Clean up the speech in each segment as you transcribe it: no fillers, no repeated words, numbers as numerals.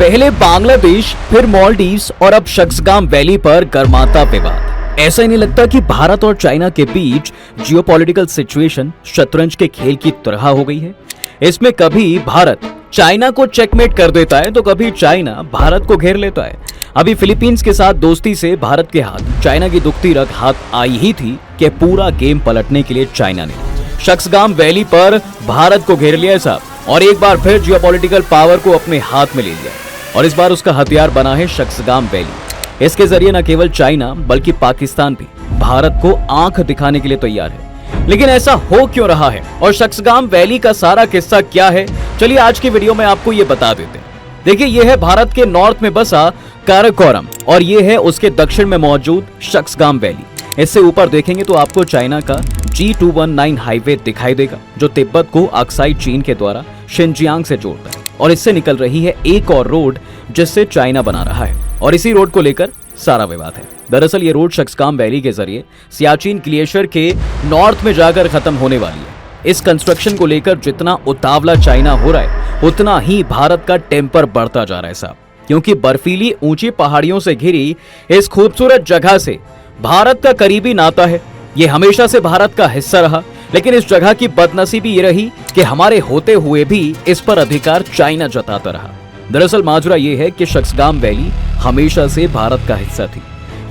पहले बांग्लादेश, फिर मालदीव्स और अब शक्सगाम वैली पर गर्माता विवाद। ऐसा ही नहीं लगता कि भारत और चाइना के बीच जियोपॉलिटिकल सिचुएशन शतरंज के खेल की तरह हो गई है। इसमें कभी भारत चाइना को चेकमेट कर देता है तो कभी चाइना भारत को घेर लेता है। अभी फिलीपींस के साथ दोस्ती से भारत के हाथ चाइना की दुखती रग हाथ आई ही थी कि पूरा गेम पलटने के लिए चाइना ने शक्सगाम वैली पर भारत को घेर लिया साहब, और एक बार फिर जियोपॉलिटिकल पावर को अपने हाथ में ले लिया। और इस बार उसका हथियार बना है शक्सगाम वैली। इसके जरिए न केवल चाइना बल्कि पाकिस्तान भी भारत को आंख दिखाने के लिए तैयार है। लेकिन ऐसा हो क्यों रहा है और शक्सगाम वैली का सारा किस्सा क्या है, चलिए आज की वीडियो में आपको ये बता देते हैं। देखिए, ये है भारत के नॉर्थ में बसा काराकोरम और ये है उसके दक्षिण में मौजूद शक्सगाम वैली। इससे ऊपर देखेंगे तो आपको चाइना का G219 हाईवे दिखाई देगा जो तिब्बत को अक्साई चीन के द्वारा शिनजियांग से जोड़ता है। और इससे निकल रही है एक और रोड जिससे चाइना बना रहा है, और इसी रोड को लेकर सारा विवाद है। दरअसल ये रोड शक्सगाम वैली के जरिए सियाचिन ग्लेशियर के नॉर्थ में जाकर खत्म होने वाली है। इस कंस्ट्रक्शन को लेकर जितना उतावला चाइना हो रहा है उतना ही भारत का टेम्पर बढ़ता जा रहा है साहब, क्योंकि बर्फीली ऊंची पहाड़ियों से घिरी इस खूबसूरत जगह से भारत का करीबी नाता है। ये हमेशा से भारत का हिस्सा रहा, लेकिन इस जगह की बदनसीबी ये रही कि हमारे होते हुए भी इस पर अधिकार चाइना जताता रहा। दरअसल माजरा ये है कि शक्सगाम वैली हमेशा से भारत का हिस्सा थी।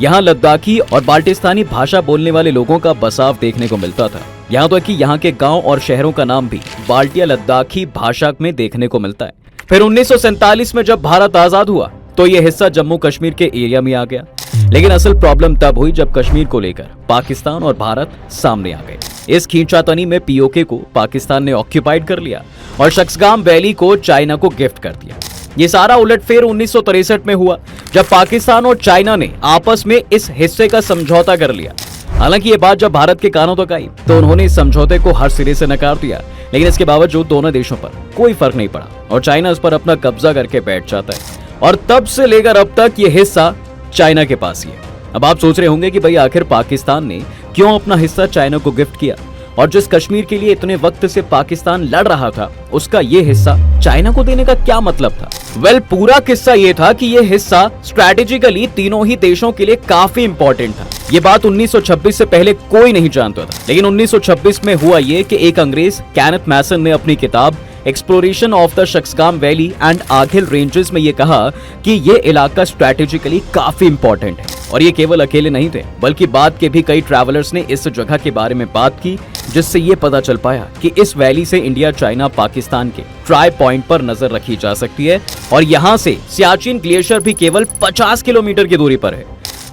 यहाँ लद्दाखी और बाल्टिस्तानी भाषा बोलने वाले लोगों का बसाव देखने को मिलता था। यहाँ तो कि यहाँ के गांव और शहरों का नाम भी बाल्टिया लद्दाखी भाषा में देखने को मिलता है। फिर 1947 में जब भारत आजाद हुआ तो ये हिस्सा जम्मू कश्मीर के एरिया में आ गया। लेकिन असल प्रॉब्लम तब हुई जब कश्मीर को लेकर पाकिस्तान और भारत सामने आ गए। इस खींचातानी में पीओके को पाकिस्तान ने ऑक्यूपाइड कर लिया और शक्सगाम वैली को चाइना को गिफ्ट कर दिया। ये सारा उलटफेर 1963 में हुआ जब पाकिस्तान और चाइना ने आपस में इस हिस्से का समझौता कर लिया। हालांकि ये बात जब भारत के कानों तक आई तो उन्होंने इस समझौते को हर सिरे से नकार दिया, लेकिन इसके बावजूद दोनों देशों पर कोई फर्क नहीं पड़ा और चाइना इस पर अपना कब्जा करके बैठ जाता है। और तब से लेकर अब तक ये हिस्सा चाइना के पास ही है। अब आप सोच रहे होंगे कि भाई आखिर पाकिस्तान ने क्यों अपना हिस्सा चाइना को गिफ्ट किया, और जिस कश्मीर के लिए इतने वक्त से पाकिस्तान लड़ रहा था उसका ये हिस्सा चाइना को देने का क्या मतलब था। पूरा किस्सा ये था कि ये हिस्सा स्ट्रैटेजिकली तीनों ही देशों के लिए काफी इंपॉर्टेंट था। ये बात 1926 से पहले कोई नहीं जानता था, लेकिन 1926 में हुआ ये कि एक अंग्रेज कैनेथ मैसन ने अपनी किताब exploration of the Shaksgam valley and आर्गिल रेंजेस में ये कहा कि ये इलाका स्ट्रैटेजिकली काफी इंपॉर्टेंट है। और ये केवल अकेले नहीं थे, बल्कि बाद के भी कई ट्रैवलर्स ने इस जगह के बारे में बात की, जिससे ये पता चल पाया कि इस वैली से इंडिया, चाइना, पाकिस्तान के ट्राई पॉइंट पर नजर रखी जा सकती है। और यहाँ से सियाचिन ग्लेशियर भी केवल 50 किलोमीटर की दूरी पर है।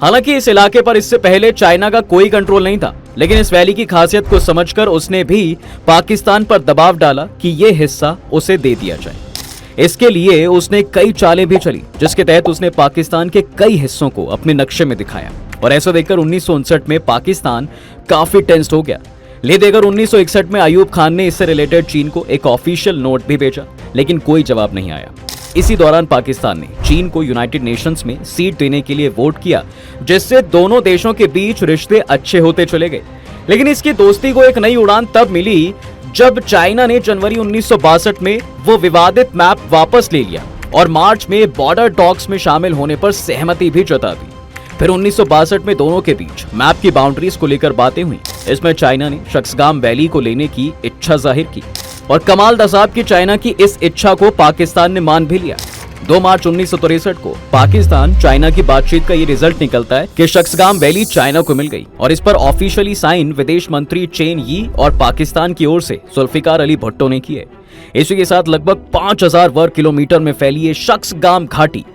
हालांकि इस इलाके पर इससे पहले चाइना का कोई कंट्रोल नहीं था, लेकिन इस वैली की खासियत को समझकर उसने भी पाकिस्तान पर दबाव डाला कि ये हिस्सा उसे दे दिया जाए। इसके लिए उसने कई चालें भी चली, जिसके तहत उसने पाकिस्तान के कई हिस्सों को अपने नक्शे में दिखाया। और ऐसा देखकर 1959 में पाकिस्तान काफी टेंस्ड हो गया। ले देकर 1961 में अयूब खान ने इससे रिलेटेड चीन को एक ऑफिशियल नोट भी भेजा, लेकिन कोई जवाब नहीं आया। इसी दौरान पाकिस्तान ने चीन को यूनाइटेड नेशंस में सीट देने के लिए वोट किया, जिससे दोनों देशों के बीच रिश्ते अच्छे होते चले गए। लेकिन इसकी दोस्ती को एक नई उड़ान तब मिली जब चाइना ने जनवरी 1962 में वो विवादित मैप वापस ले लिया और मार्च में बॉर्डर टॉक्स में शामिल होने पर सहमति भी जता दी। फिर 1962 में दोनों के बीच मैप की बाउंड्रीज को लेकर बातें हुई। इसमें चाइना ने शक्सगाम वैली को लेने की इच्छा जाहिर की और कमाल दसाब की चाइना की इस इच्छा को पाकिस्तान ने मान भी लिया। 2 मार्च 1963 को पाकिस्तान चाइना की बातचीत का ये रिजल्ट निकलता है कि शक्सगाम वैली चाइना को मिल गई, और इस पर ऑफिशियली साइन विदेश मंत्री चेन यी और पाकिस्तान की ओर से जुल्फिकार अली भुट्टो ने किए। इसी के साथ लगभग 5000 वर्ग किलोमीटर में फैली ये शक्सगाम घाटी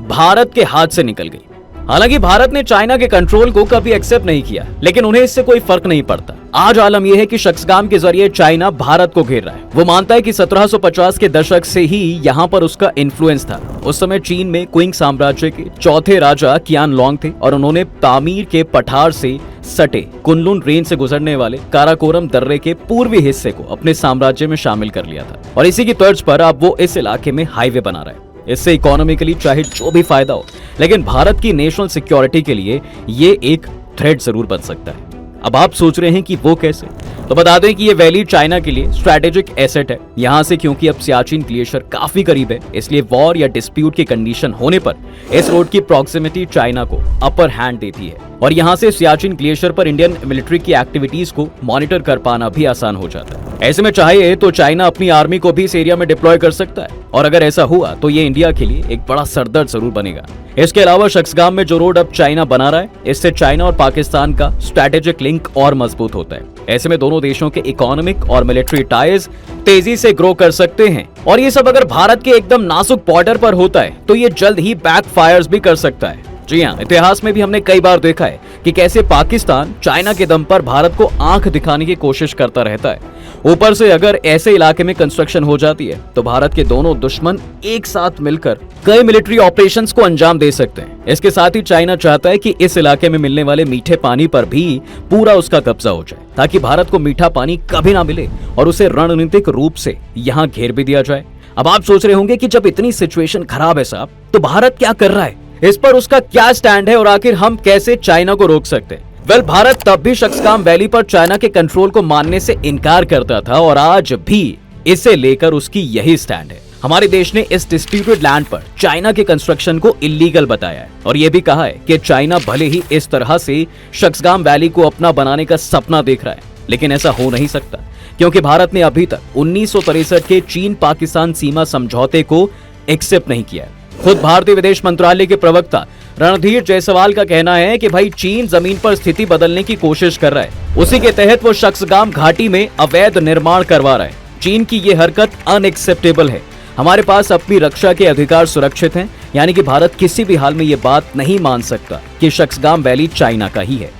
भारत के हाथ से निकल गई। हालांकि भारत ने चाइना के कंट्रोल को कभी एक्सेप्ट नहीं किया, लेकिन उन्हें इससे कोई फर्क नहीं पड़ता। आज आलम यह है कि शक्सगाम के जरिए चाइना भारत को घेर रहा है। वो मानता है कि 1750 के दशक से ही यहाँ पर उसका इन्फ्लुएंस था। उस समय चीन में क्विंग साम्राज्य के चौथे राजा कियान लोंग थे और उन्होंने पामीर के पठार से सटे कुनलुन रेंज से गुजरने वाले काराकोरम दर्रे के पूर्वी हिस्से को अपने साम्राज्य में शामिल कर लिया था। और इसी की तर्ज पर अब वो इस इलाके में हाईवे बना रहा है। इससे इकोनॉमिकली चाहे जो भी फायदा हो, लेकिन भारत की नेशनल सिक्योरिटी के लिए ये एक थ्रेट जरूर बन सकता है। अब आप सोच रहे हैं कि वो कैसे, तो बता दें कि ये वैली चाइना के लिए स्ट्रैटेजिक एसेट है। यहाँ से क्योंकि अब सियाचिन ग्लेशियर काफी करीब है, इसलिए वॉर या डिस्प्यूट की कंडीशन होने पर इस रोड की प्रॉक्सिमिटी चाइना को अपर हैंड देती है और यहाँ से सियाचिन ग्लेशियर पर इंडियन मिलिट्री की एक्टिविटीज को मॉनिटर कर पाना भी आसान हो जाता है। ऐसे में चाहे तो चाइना अपनी आर्मी को भी इस एरिया में डिप्लॉय कर सकता है और अगर ऐसा हुआ तो ये इंडिया के लिए एक बड़ा सरदर्द जरूर बनेगा। इसके अलावा शक्सगाम में जो रोड अब चाइना बना रहा है, इससे चाइना और पाकिस्तान का स्ट्रैटेजिक लिंक और मजबूत होता है। ऐसे में दोनों देशों के इकोनॉमिक और मिलिट्री टाइज तेजी से ग्रो कर सकते हैं और ये सब अगर भारत के एकदम नाजुक बॉर्डर पर होता है तो ये जल्द ही बैकफायर्स भी कर सकता है। जी हाँ, इतिहास में भी हमने कई बार देखा है कि कैसे पाकिस्तान चाइना के दम पर भारत को आंख दिखाने की कोशिश करता रहता है। ऊपर से अगर ऐसे इलाके में कंस्ट्रक्शन हो जाती है तो भारत के दोनों दुश्मन एक साथ मिलकर कई मिलिट्री ऑपरेशंस को अंजाम दे सकते हैं। इसके साथ ही चाइना चाहता है कि इस इलाके में मिलने वाले मीठे पानी पर भी पूरा उसका कब्जा हो जाए ताकि भारत को मीठा पानी कभी ना मिले और उसे रणनीतिक रूप से यहाँ घेर भी दिया जाए। अब आप सोच रहे होंगे कि जब इतनी सिचुएशन खराब है साहब, तो भारत क्या कर रहा है, इस पर उसका क्या स्टैंड है और आखिर हम कैसे चाइना को रोक सकते हैं। वेल, भारत तब भी शक्सगाम वैली पर चाइना के कंट्रोल को मानने से इनकार करता था और आज भी इसे लेकर उसकी यही स्टैंड है। हमारे देश ने इस डिस्प्यूटेड लैंड पर चाइना के कंस्ट्रक्शन को इलीगल बताया है और यह भी कहा है कि चाइना भले ही इस तरह से शक्सगाम वैली को अपना बनाने का सपना देख रहा है, लेकिन ऐसा हो नहीं सकता क्योंकि भारत ने अभी तक 1963 के चीन पाकिस्तान सीमा समझौते को एक्सेप्ट नहीं किया है। खुद भारतीय विदेश मंत्रालय के प्रवक्ता रणधीर जायसवाल का कहना है कि भाई चीन जमीन पर स्थिति बदलने की कोशिश कर रहा है, उसी के तहत वो शक्सगाम घाटी में अवैध निर्माण करवा रहा है। चीन की ये हरकत अनएक्सेप्टेबल है। हमारे पास अपनी रक्षा के अधिकार सुरक्षित हैं, यानी कि भारत किसी भी हाल में ये बात नहीं मान सकता कि शक्सगाम वैली चाइना का ही है।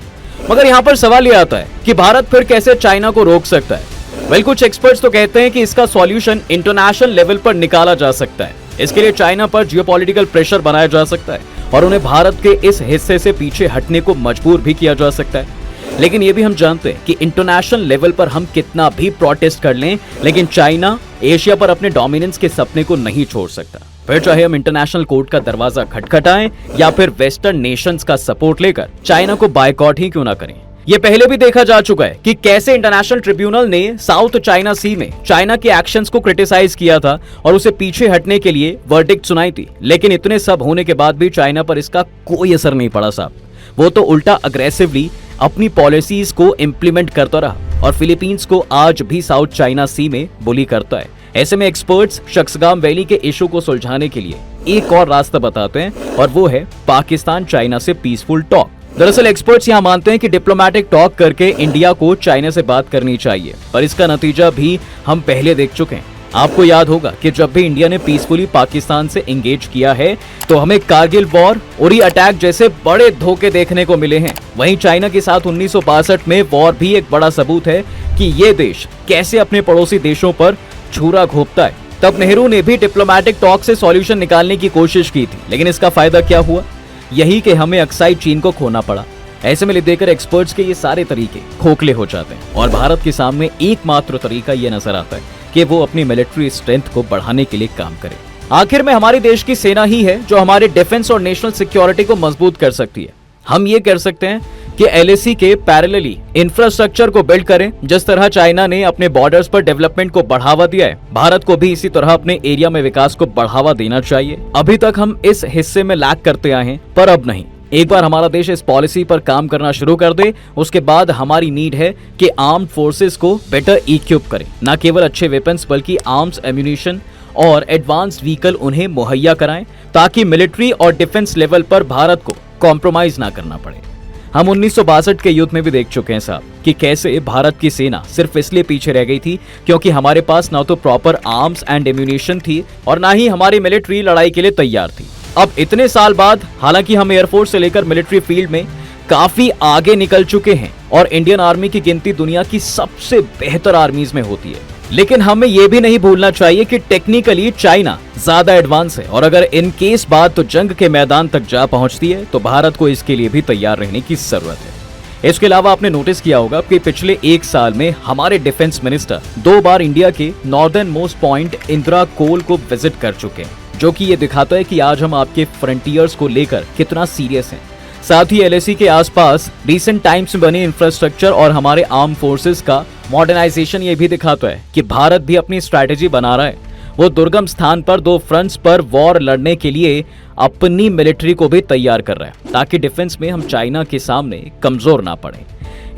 मगर यहाँ पर सवाल ये आता है कि भारत फिर कैसे चाइना को रोक सकता है। वेल, कुछ एक्सपर्ट्स तो कहते हैं कि इसका सॉल्यूशन इंटरनेशनल लेवल पर निकाला जा सकता है। इसके लिए चाइना पर जियोपॉलिटिकल प्रेशर बनाया जा सकता है और उन्हें भारत के इस हिस्से से पीछे हटने को मजबूर भी किया जा सकता है। लेकिन ये भी हम जानते हैं कि इंटरनेशनल लेवल पर हम कितना भी प्रोटेस्ट कर लें, लेकिन चाइना एशिया पर अपने डोमिनेंस के सपने को नहीं छोड़ सकता। फिर चाहे हम इंटरनेशनल कोर्ट का दरवाजा खटखटाएं या फिर वेस्टर्न नेशंस का सपोर्ट लेकर चाइना को बायकॉट ही क्यों ना करें। ये पहले भी देखा जा चुका है कि कैसे इंटरनेशनल ट्रिब्यूनल ने साउथ चाइना सी में चाइना के एक्शंस को क्रिटिसाइज किया था और उसे पीछे हटने के लिए वर्डिक्ट सुनाई थी, लेकिन इतने सब होने के बाद भी चाइना पर इसका कोई असर नहीं पड़ा साहब। वो तो उल्टा अग्रेसिवली अपनी पॉलिसीज को इम्प्लीमेंट करता रहा और फिलीपींस को आज भी साउथ चाइना सी में बुली करता है। ऐसे में एक्सपर्ट्स शक्सगाम वैली के इशू को सुलझाने के लिए एक और रास्ता बताते हैं और वो है पाकिस्तान चाइना से पीसफुल टॉक। दरअसल एक्सपर्ट्स यहाँ मानते हैं कि डिप्लोमेटिक टॉक करके इंडिया को चाइना से बात करनी चाहिए, पर इसका नतीजा भी हम पहले देख चुके हैं। आपको याद होगा कि जब भी इंडिया ने पीसफुली पाकिस्तान से एंगेज किया है तो हमें कारगिल वॉर, उरी अटैक जैसे बड़े धोखे देखने को मिले हैं। वहीं चाइना के साथ 1962 में वॉर भी एक बड़ा सबूत है कि ये देश कैसे अपने पड़ोसी देशों पर छुरा घोंपता है। तब नेहरू ने भी डिप्लोमेटिक टॉक से सॉल्यूशन निकालने की कोशिश की थी, लेकिन इसका फायदा क्या हुआ? यही कि हमें अक्साई चीन को खोना पड़ा। ऐसे में देखकर एक्सपर्ट्स के ये सारे तरीके खोखले हो जाते हैं और भारत के सामने एकमात्र तरीका ये नजर आता है कि वो अपनी मिलिट्री स्ट्रेंथ को बढ़ाने के लिए काम करे। आखिर में हमारे देश की सेना ही है जो हमारे डिफेंस और नेशनल सिक्योरिटी को मजबूत कर सकती है। हम ये कर सकते हैं कि एलएसी के पैरेलली इंफ्रास्ट्रक्चर को बिल्ड करें। जिस तरह चाइना ने अपने बॉर्डर्स पर डेवलपमेंट को बढ़ावा दिया है, भारत को भी इसी तरह अपने एरिया में विकास को बढ़ावा देना चाहिए। अभी तक हम इस हिस्से में लैग करते आए हैं, पर अब नहीं। एक बार हमारा देश इस पॉलिसी पर काम करना शुरू कर दे, उसके बाद हमारी नीड है कि आर्म्ड फोर्सेस को बेटर इक्विप करें, न केवल अच्छे वेपन्स बल्कि आर्म्स, एम्यूनिशन और एडवांस्ड व्हीकल उन्हें मुहैया कराएं ताकि मिलिट्री और डिफेंस लेवल पर भारत को कॉम्प्रोमाइज ना करना पड़े। हम 1962 के युद्ध में भी देख चुके हैं साहब कि कैसे भारत की सेना सिर्फ इसलिए पीछे रह गई थी क्योंकि हमारे पास ना तो प्रॉपर आर्म्स एंड एम्यूनिशन थी और ना ही हमारी मिलिट्री लड़ाई के लिए तैयार थी। अब इतने साल बाद हालांकि हम एयरफोर्स से लेकर मिलिट्री फील्ड में काफी आगे निकल चुके हैं और इंडियन आर्मी की गिनती दुनिया की सबसे बेहतर आर्मीज में होती है, लेकिन हमें यह भी नहीं भूलना चाहिए कि टेक्निकली चाइना ज्यादा एडवांस है और अगर इन केस बात तो जंग के मैदान तक जा पहुंचती है तो भारत को इसके लिए भी तैयार रहने की जरूरत है। इसके अलावा आपने नोटिस किया होगा कि पिछले एक साल में हमारे डिफेंस मिनिस्टर 2 बार इंडिया के नॉर्दर्न मोस्ट पॉइंट इंदिरा कोल को विजिट कर चुके हैं, जो कि ये दिखाता है कि आज हम आपके फ्रंटियर्स को लेकर कितना सीरियस हैं। साथ ही LAC के आसपास रिसेंट टाइम्स में बनी इंफ्रास्ट्रक्चर और हमारे आर्म फोर्सेस का मॉडर्नाइजेशन ये भी दिखाता है कि भारत भी अपनी स्ट्रैटेजी बना रहा है। वो दुर्गम स्थान पर 2 फ्रंट्स पर वॉर लड़ने के लिए अपनी मिलिट्री को भी तैयार कर रहा है, ताकि डिफेंस में हम चाइना के सामने कमजोर ना पड़े।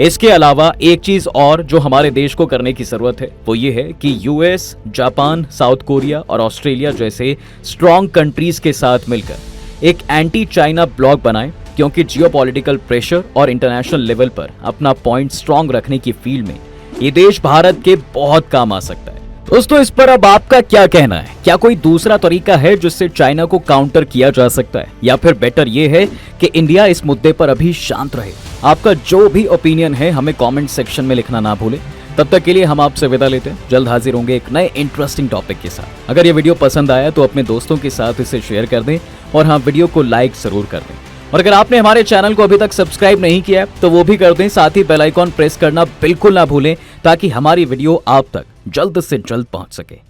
इसके अलावा एक चीज और जो हमारे देश को करने की जरूरत है वो ये है कि US, जापान, साउथ कोरिया और ऑस्ट्रेलिया जैसे स्ट्रॉन्ग कंट्रीज के साथ मिलकर एक एंटी चाइना ब्लॉक बनाए, क्योंकि जियोपॉलिटिकल प्रेशर और इंटरनेशनल लेवल पर अपना पॉइंट स्ट्रॉन्ग रखने की फील्ड में ये देश भारत के बहुत काम आ सकता है। दोस्तों, इस पर अब आपका क्या कहना है? क्या कोई दूसरा तरीका है जिससे चाइना को काउंटर किया जा सकता है, या फिर बेटर ये है कि इंडिया इस मुद्दे पर अभी शांत रहे? आपका जो भी ओपिनियन है हमें कमेंट सेक्शन में लिखना ना भूलें। तब तक के लिए हम आपसे विदा लेते हैं। जल्द हाजिर होंगे एक नए इंटरेस्टिंग टॉपिक के साथ। अगर ये वीडियो पसंद आया तो अपने दोस्तों के साथ इसे शेयर कर दें और हाँ, वीडियो को लाइक जरूर कर दें। और अगर आपने हमारे चैनल को अभी तक सब्सक्राइब नहीं किया है तो वो भी कर दें। साथ ही बेल आइकॉन प्रेस करना बिल्कुल ना भूलें, ताकि हमारी वीडियो आप तक जल्द से जल्द पहुंच सके।